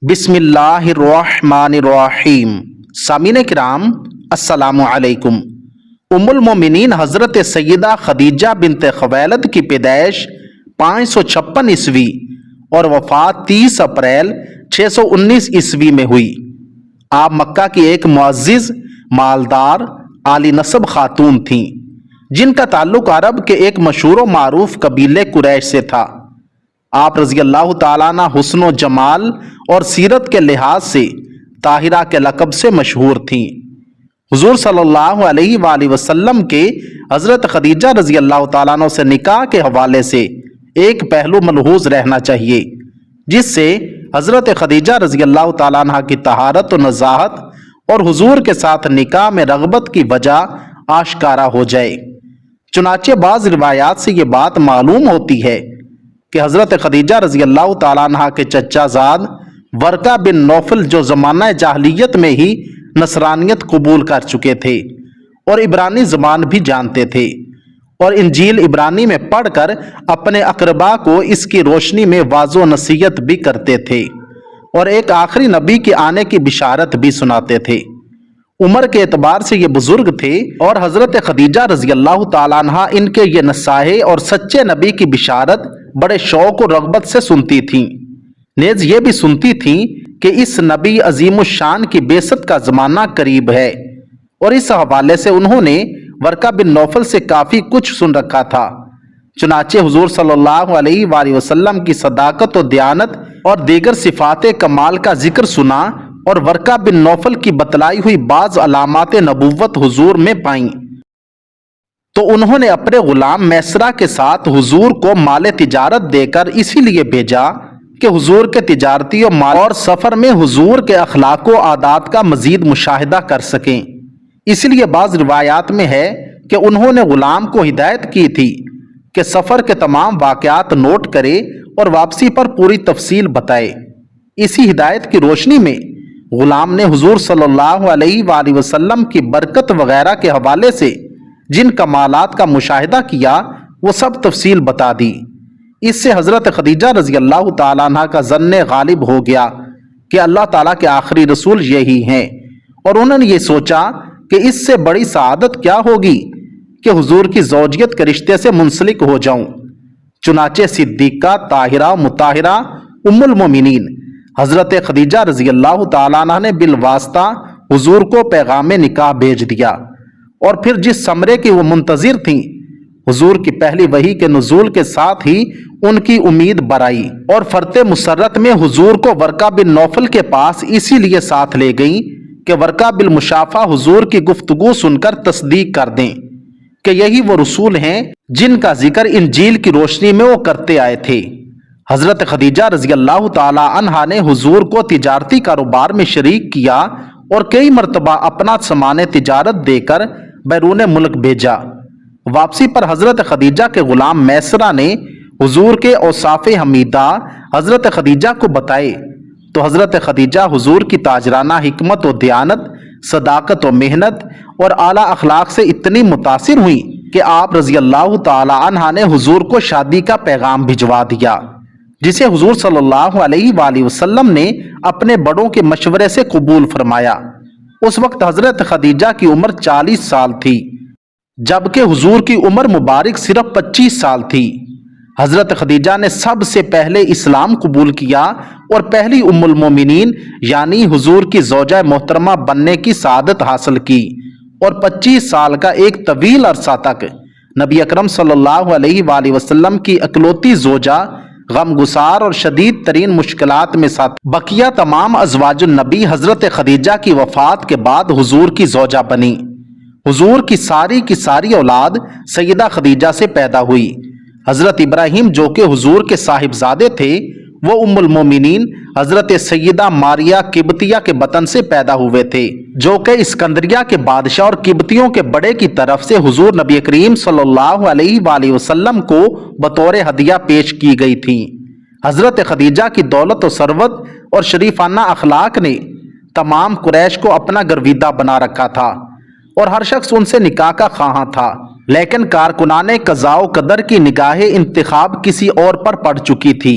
بسم اللہ الرحمن الرحیم۔ سامعین کرام السلام علیکم۔ ام المومنین حضرت سیدہ خدیجہ بنت خویلد کی پیدائش 556 عیسوی اور وفات 30 اپریل 619 عیسوی میں ہوئی۔ آپ مکہ کی ایک معزز، مالدار، عالی نسب خاتون تھیں جن کا تعلق عرب کے ایک مشہور و معروف قبیلے قریش سے تھا۔ آپ رضی اللہ تعالیٰ عنہ حسن و جمال اور سیرت کے لحاظ سے طاہرہ کے لقب سے مشہور تھیں۔ حضور صلی اللہ علیہ وآلہ وسلم کے حضرت خدیجہ رضی اللہ تعالیٰ عنہ سے نکاح کے حوالے سے ایک پہلو ملحوظ رہنا چاہیے، جس سے حضرت خدیجہ رضی اللہ تعالیٰ عنہ کی طہارت و نزاہت اور حضور کے ساتھ نکاح میں رغبت کی وجہ آشکارا ہو جائے۔ چنانچہ بعض روایات سے یہ بات معلوم ہوتی ہے کہ حضرت خدیجہ رضی اللہ تعالیٰ عنہ کے چچا زاد ورقہ بن نوفل جو زمانہ جاہلیت میں ہی نصرانیت قبول کر چکے تھے اور عبرانی زبان بھی جانتے تھے، اور انجیل عبرانی میں پڑھ کر اپنے اقربا کو اس کی روشنی میں واعظ و نصیحت بھی کرتے تھے اور ایک آخری نبی کے آنے کی بشارت بھی سناتے تھے۔ عمر کے اعتبار سے یہ بزرگ تھے اور حضرت خدیجہ رضی اللہ تعالیٰ عنہ ان کے یہ نصاحے اور سچے نبی کی بشارت بڑے شوق و رغبت سے سنتی تھیں۔ نیز یہ بھی سنتی تھیں کہ اس نبی عظیم الشان کی بعثت کا زمانہ قریب ہے، اور اس حوالے سے انہوں نے ورقہ بن نوفل سے کافی کچھ سن رکھا تھا۔ چنانچہ حضور صلی اللہ علیہ وآلہ وسلم کی صداقت و دیانت اور دیگر صفات کمال کا ذکر سنا اور ورقہ بن نوفل کی بتلائی ہوئی بعض علامات نبوت حضور میں پائیں، تو انہوں نے اپنے غلام میسرہ کے ساتھ حضور کو مال تجارت دے کر اسی لیے بھیجا کہ حضور کے تجارتی و مال اور سفر میں حضور کے اخلاق و عادات کا مزید مشاہدہ کر سکیں۔ اس لیے بعض روایات میں ہے کہ انہوں نے غلام کو ہدایت کی تھی کہ سفر کے تمام واقعات نوٹ کرے اور واپسی پر پوری تفصیل بتائے۔ اسی ہدایت کی روشنی میں غلام نے حضور صلی اللہ علیہ وآلہ وسلم کی برکت وغیرہ کے حوالے سے جن کمالات کا مشاہدہ کیا وہ سب تفصیل بتا دی۔ اس سے حضرت خدیجہ رضی اللہ تعالیٰ عنہ کا ظن غالب ہو گیا کہ اللہ تعالیٰ کے آخری رسول یہی ہیں، اور انہوں نے یہ سوچا کہ اس سے بڑی سعادت کیا ہوگی کہ حضور کی زوجیت کے رشتے سے منسلک ہو جاؤں۔ چنانچہ صدیقہ، طاہرہ، مطہرہ ام المومنین حضرت خدیجہ رضی اللہ تعالیٰ عنہ نے بالواسطہ حضور کو پیغام نکاح بھیج دیا، اور پھر جس ثمرے کی وہ منتظر تھیں، حضور کی پہلی وحی کے نزول کے ساتھ ہی ان کی امید برائی، اور فرط مسرت میں حضور کو ورقہ بن نوفل کے پاس اسی لیے ساتھ لے گئیں کہ ورقہ بالمشافہ حضور کی گفتگو سن کر تصدیق کر دیں کہ یہی وہ رسول ہیں جن کا ذکر انجیل کی روشنی میں وہ کرتے آئے تھے۔ حضرت خدیجہ رضی اللہ تعالی عنہا نے حضور کو تجارتی کاروبار میں شریک کیا اور کئی مرتبہ اپنا سامان تجارت دے کر بیرون ملک بھیجا۔ واپسی پر حضرت خدیجہ کے غلام میسرہ نے حضور کے اوصاف حمیدہ حضرت خدیجہ کو بتائے، تو حضرت خدیجہ حضور کی تاجرانہ حکمت و دیانت، صداقت و محنت اور اعلیٰ اخلاق سے اتنی متاثر ہوئیں کہ آپ رضی اللہ تعالی عنہ نے حضور کو شادی کا پیغام بھجوا دیا، جسے حضور صلی اللہ علیہ وآلہ وسلم نے اپنے بڑوں کے مشورے سے قبول فرمایا۔ اس وقت حضرت خدیجہ کی عمر 40 سال تھی، جبکہ حضور کی عمر مبارک صرف 25 سال تھی۔ حضرت خدیجہ نے سب سے پہلے اسلام قبول کیا اور پہلی ام المومنین یعنی حضور کی زوجہ محترمہ بننے کی سعادت حاصل کی، اور 25 سال کا ایک طویل عرصہ تک نبی اکرم صلی اللہ علیہ وآلہ وسلم کی اکلوتی زوجہ غم گسار اور شدید ترین مشکلات میں ساتھ بقیہ تمام ازواج النبی حضرت خدیجہ کی وفات کے بعد حضور کی زوجہ بنی۔ حضور کی ساری اولاد سیدہ خدیجہ سے پیدا ہوئی۔ حضرت ابراہیم جو کہ حضور کے صاحبزادے تھے، وہ ام المومنین حضرت سیدہ ماریہ قبطیہ کے بطن سے پیدا ہوئے تھے، جو کہ اسکندریہ کے بادشاہ اور قبطیوں کے بڑے کی طرف سے حضور نبی کریم صلی اللہ علیہ وآلہ وسلم کو بطور ہدیہ پیش کی گئی تھیں۔ حضرت خدیجہ کی دولت و ثروت اور شریفانہ اخلاق نے تمام قریش کو اپنا گرویدہ بنا رکھا تھا، اور ہر شخص ان سے نکاح کا خواہاں تھا، لیکن کارکنان قضاء و قدر کی نگاہ انتخاب کسی اور پر پڑ چکی تھی۔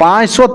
500